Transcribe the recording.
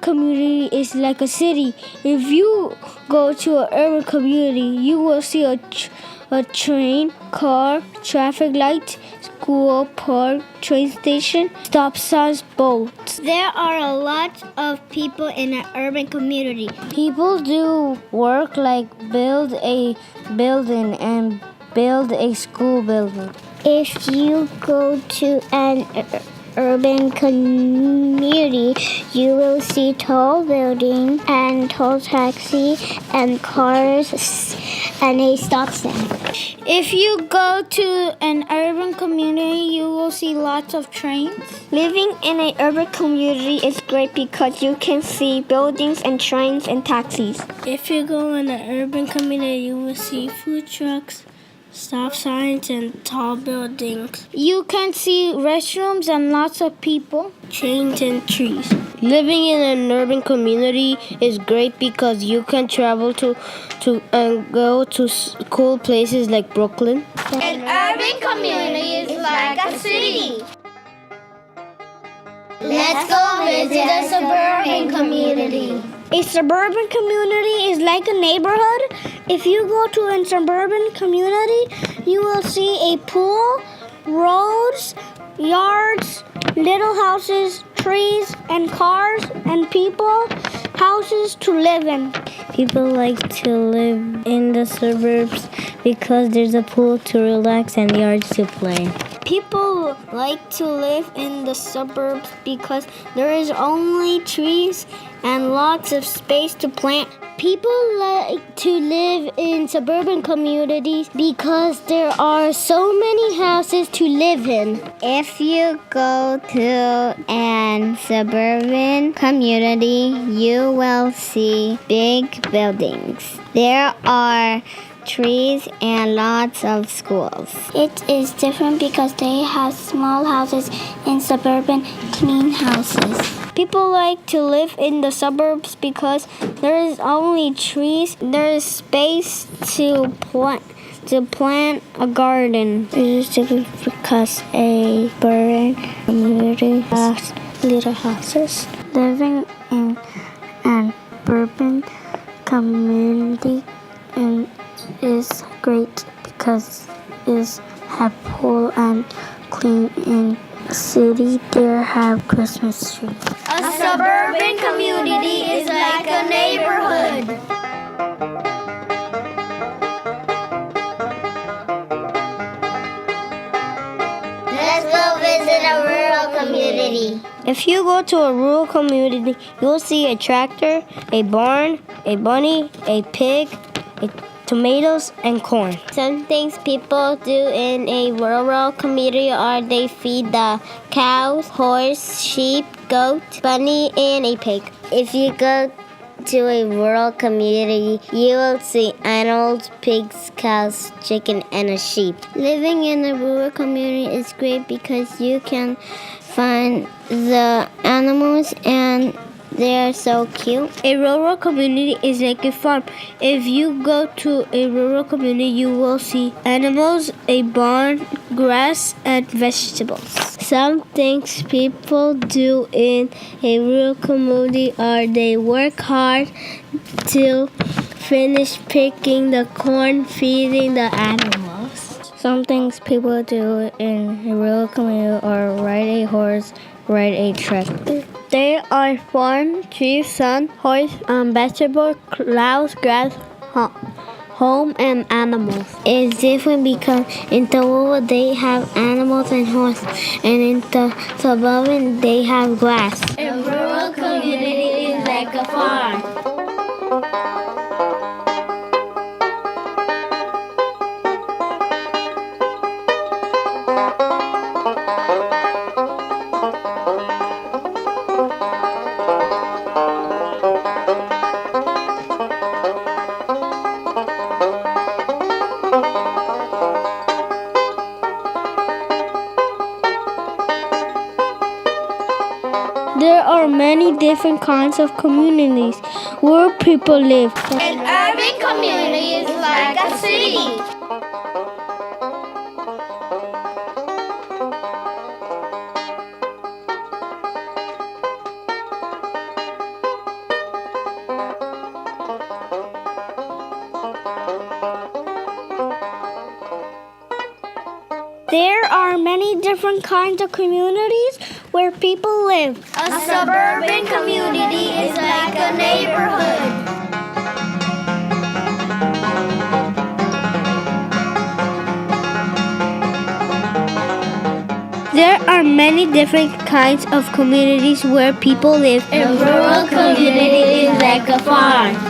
community is like a city. If you go to an urban community, you will see a train, car, traffic light, school, park, train station, stop signs, boats. There are a lot of people in an urban community. People do work like build a building and build a school building. If you go to an urban community, you will see tall buildings and tall taxis and cars and a stop sign. If you go to an urban community, you will see lots of trains. Living in an urban community is great because you can see buildings and trains and taxis. If you go in an urban community, you will see food trucks, stop signs, and tall buildings. You can see restrooms and lots of people, trains, and trees. Living in an urban community is great because you can travel to and go to cool places like Brooklyn. An urban community is like a city. Let's go visit a suburban community. A suburban community is like a neighborhood. If you go to a suburban community, you will see a pool, roads, yards, little houses, trees, and cars, and people, houses to live in. People like to live in the suburbs because there's a pool to relax and yards to play. People like to live in the suburbs because there is only trees and lots of space to plant. People like to live in suburban communities because there are so many houses to live in. If you go to an suburban community, you will see big buildings. There are trees and lots of schools. It is different because they have small houses and suburban clean houses. People like to live in the suburbs because there is only trees. There is space to plant a garden. It is different because a urban community has little houses. Living in an urban community is great because it's have pool and clean. In city there have Christmas trees. A suburban community is like a neighborhood. Let's go visit a rural community. If you go to a rural community, you'll see a tractor, a barn, a bunny, a pig, tomatoes, and corn. Some things people do in a rural community are they feed the cows, horse, sheep, goat, bunny, and a pig. If you go to a rural community, you will see animals, pigs, cows, chicken, and a sheep. Living in a rural community is great because you can find the animals and they're so cute. A rural community is like a farm. If you go to a rural community, you will see animals, a barn, grass, and vegetables. Some things people do in a rural community are they work hard to finish picking the corn, feeding the animals. Some things people do in a rural community are ride a horse, ride a tractor. There are farm, trees, sun, horse, vegetables, clouds, grass, home, and animals. It's different because in the rural they have animals and horses, and in the suburban they have grass. A rural community is like a farm. There are many different kinds of communities where people live. An urban community is like a city. There are many different kinds of communities where people live. A suburban community is like a neighborhood. There are many different kinds of communities where people live. A rural community is like a farm.